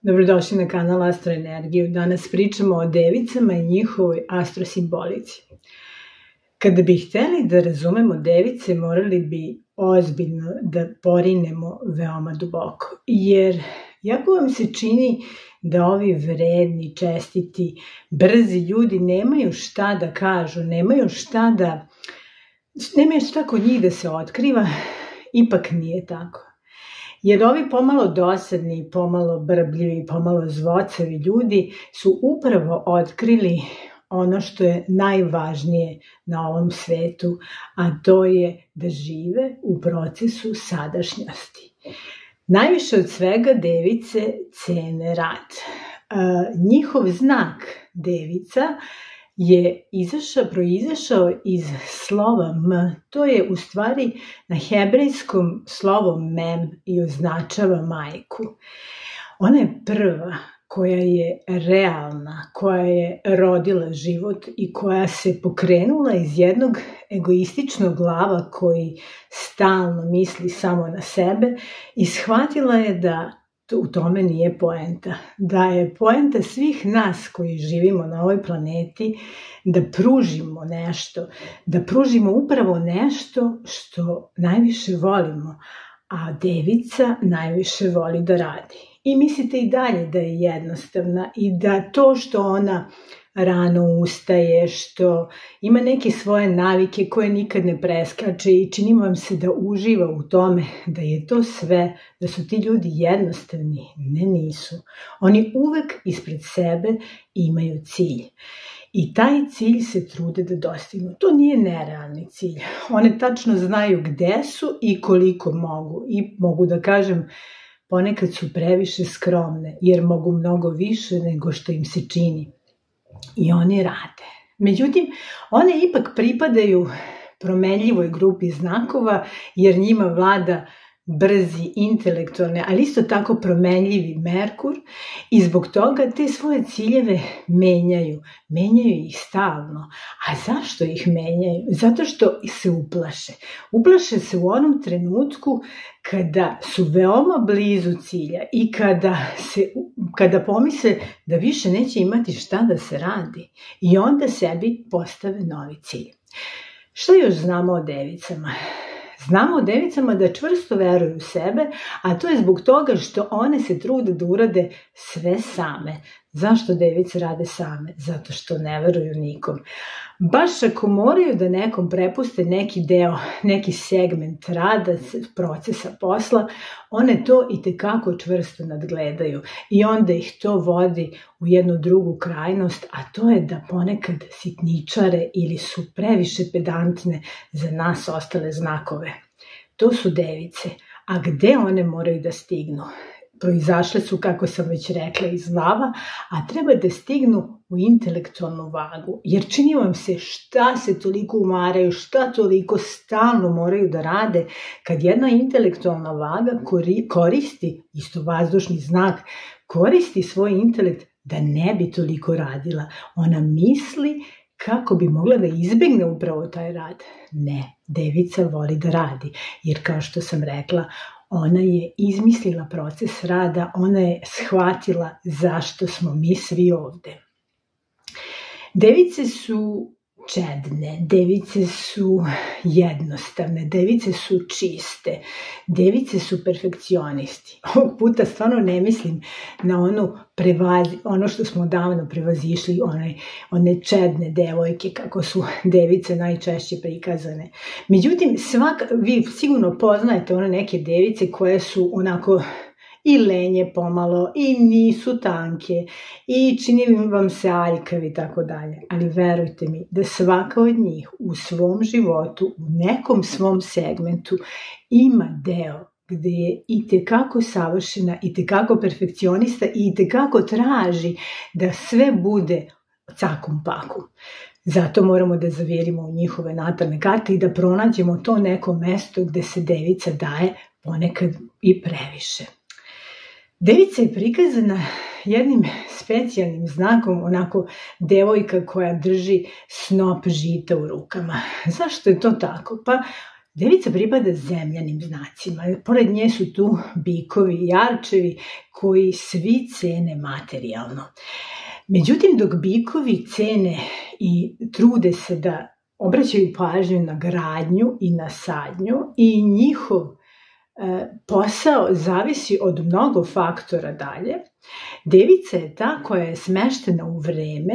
Dobrodošli na kanal Astroenergiju. Danas pričamo o devicama i njihovoj astrosimbolici. Kada bi hteli da razumemo device, morali bi ozbiljno da porinemo veoma duboko. Jer jako vam se čini da ovi vredni, čestiti, brzi ljudi nemaju šta da kažu, nemaju šta kod njih da se otkriva, ipak nije tako. Jer ovi pomalo dosadni, pomalo brbljivi, pomalo zvocavi ljudi su upravo otkrili ono što je najvažnije na ovom svetu, a to je da žive u procesu sadašnjosti. Najviše od svega device cene rad. Njihov znak devica je proizašao iz slova M. To je u stvari na hebrejskom slovo mem i označava majku. Ona je prva koja je realna, koja je rodila život i koja se pokrenula iz jednog egoističnog glava koji stalno misli samo na sebe i shvatila je da u tome nije poenta. Da je poenta svih nas koji živimo na ovoj planeti da pružimo nešto, da pružimo upravo nešto što najviše volimo, a devica najviše voli da radi. I mislite i dalje da je jednostavna i da to što ona rano ustaje, što ima neke svoje navike koje nikad ne preskače i čini vam se da uživa u tome, da je to sve, da su ti ljudi jednostavni. Ne, nisu. Oni uvek ispred sebe imaju cilj. I taj cilj se trude da dostignu. To nije nerealni cilj. One tačno znaju gde su i koliko mogu. I mogu da kažem, ponekad su previše skromne, jer mogu mnogo više nego što im se čini. I oni rade. Međutim, one ipak pripadaju promenljivoj grupi znakova, jer njima vlada brzi, intelektualni, ali isto tako promenljivi Merkur i zbog toga te svoje ciljeve menjaju ih stalno. A zašto ih menjaju? Zato što se uplaše. Uplaše se u onom trenutku kada su veoma blizu cilja i kada pomisle da više neće imati šta da se radi i onda sebi postave novi cilj. Što još znamo o devicama? Znamo o devicama da čvrsto veruju u sebe, a to je zbog toga što one se trude da urade sve same. Zašto device rade same? Zato što ne veruju nikom. Baš ako moraju da nekom prepuste neki deo, neki segment rada, procesa posla, one to itekako čvrsto nadgledaju i onda ih to vodi u jednu drugu krajnost, a to je da ponekad sitničare ili su previše pedantne za nas ostale znakove. To su device. A gde one moraju da stignu? Proizašle su, kako sam već rekla, iz glava, a treba da stignu u intelektualnu vagu. Jer čini vam se šta se toliko umaraju, šta toliko stalno moraju da rade, kad jedna intelektualna vaga koristi, isto vazdušni znak, koristi svoj intelekt da ne bi toliko radila. Ona misli kako bi mogla da izbegne upravo taj rad. Ne, devica voli da radi, jer kao što sam rekla, ona je izmislila proces rada, ona je shvatila zašto smo mi svi ovde. Device su čedne, device su jednostavne, device su čiste, device su perfekcionisti. Ovog puta stvarno ne mislim na ono što smo davno prevazišli, one čedne devojke kako su device najčešće prikazane. Međutim, vi sigurno poznajete one neke device koje su onako i lenje pomalo, i nisu tanke, i čini vam se aljkavi i tako dalje. Ali verujte mi da svaka od njih u svom životu, u nekom svom segmentu ima deo gde je itekako savršena, itekako perfekcionista i itekako traži da sve bude cakum pakum. Zato moramo da zavirimo u njihove natalne karte i da pronađemo to neko mesto gde se devica daje ponekad i previše. Devica je prikazana jednim specijalnim znakom, onako devojka koja drži snop žita u rukama. Zašto je to tako? Pa Devica pripada zemljanim znacima. Pored nje su tu bikovi i jarčevi koji svi cene materijalno. Međutim, dok bikovi cene i trude se da obraćaju pažnju na gradnju i na sadnju i njihov posao zavisi od mnogo faktora dalje, devica je ta koja je smeštena u vreme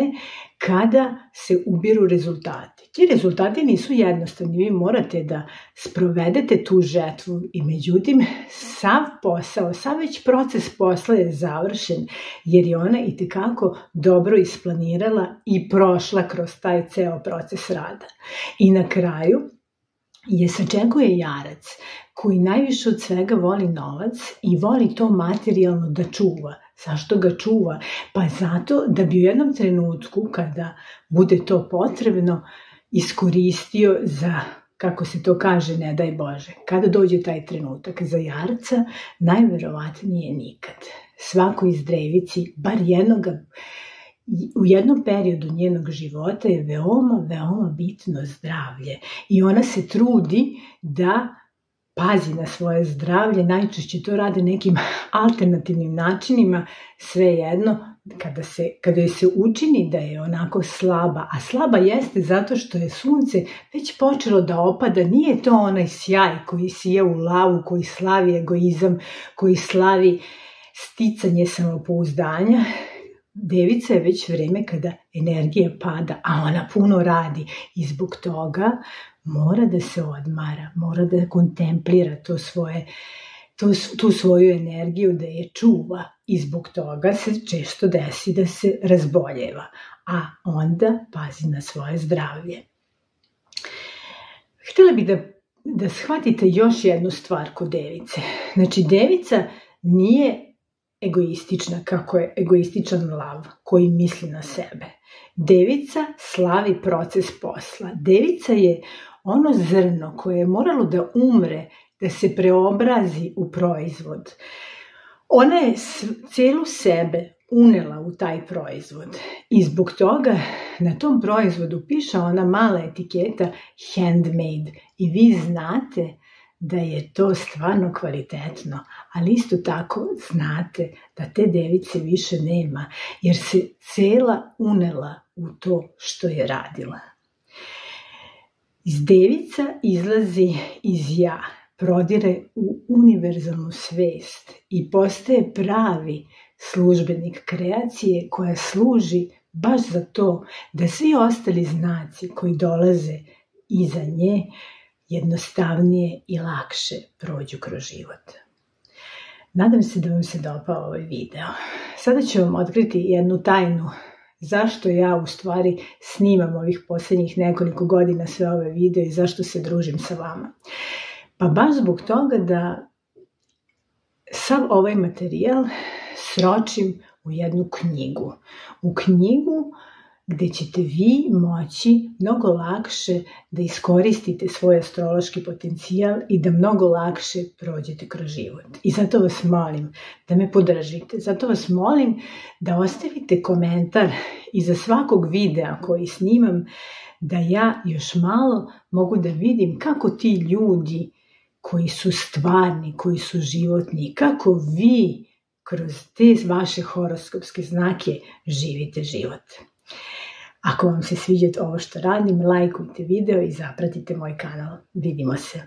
kada se ubiru rezultati. Ti rezultati nisu jednostavni, vi morate da sprovedete tu žetvu i međutim sav posao, sav već proces posla je završen jer je ona itekako dobro isplanirala i prošla kroz taj ceo proces rada. I na kraju je sačekuje jarac koji najviše od svega voli novac i voli to materijalno da čuva. Zašto ga čuva? Pa zato da bi u jednom trenutku kada bude to potrebno iskoristio za, kako se to kaže, ne daj Bože. Kada dođe taj trenutak za jarca, najverovatnije nikad. Svako iz Drevici, bar u jednom periodu njenog života je veoma bitno zdravlje i ona se trudi da pazi na svoje zdravlje, najčešće to rade nekim alternativnim načinima, svejedno kada joj se učini da je onako slaba, a slaba jeste zato što je sunce već počelo da opada, nije to onaj sjaj koji sija u lavu, koji slavi egoizam, koji slavi sticanje samopouzdanja. Devica je već vreme kada energija pada, a ona puno radi i zbog toga mora da se odmara, mora da kontemplira tu svoju energiju, da je čuva i zbog toga se često desi da se razboljeva, a onda pazi na svoje zdravlje. Htjela bih da shvatite još jednu stvar kod device. Znači, devica nije egoistična kako je egoističan lav koji misli na sebe. Devica slavi proces posla. Devica je ono zrno koje je moralo da umre, da se preobrazi u proizvod. Ona je celu sebe unela u taj proizvod i zbog toga na tom proizvodu piše ona mala etiketa handmade i vi znate da je to stvarno kvalitetno, ali isto tako znate da te device više nema, jer se cela unela u to što je radila. Iz devica izlazi iz ja, prodire u univerzalnu svest i postaje pravi službenik kreacije koja služi baš za to da svi ostali znaci koji dolaze iza nje jednostavnije i lakše prođu kroz život. Nadam se da vam se dopao ovaj video. Sada ću vam otkriti jednu tajnu zašto ja u stvari snimam ovih posljednjih nekoliko godina sve ove videe i zašto se družim sa vama. Pa baš zbog toga da sav ovaj materijal sročim u jednu knjigu. U knjigu gde ćete vi moći mnogo lakše da iskoristite svoj astrološki potencijal i da mnogo lakše prođete kroz život. I zato vas molim da me podržite. Zato vas molim da ostavite komentar iza svakog videa koji snimam, da ja još malo mogu da vidim kako ti ljudi koji su stvarni, koji su životni, kako vi kroz te vaše horoskopske znake živite život. Ako vam se sviđa ovo što radim, lajkujte video i zapratite moj kanal. Vidimo se!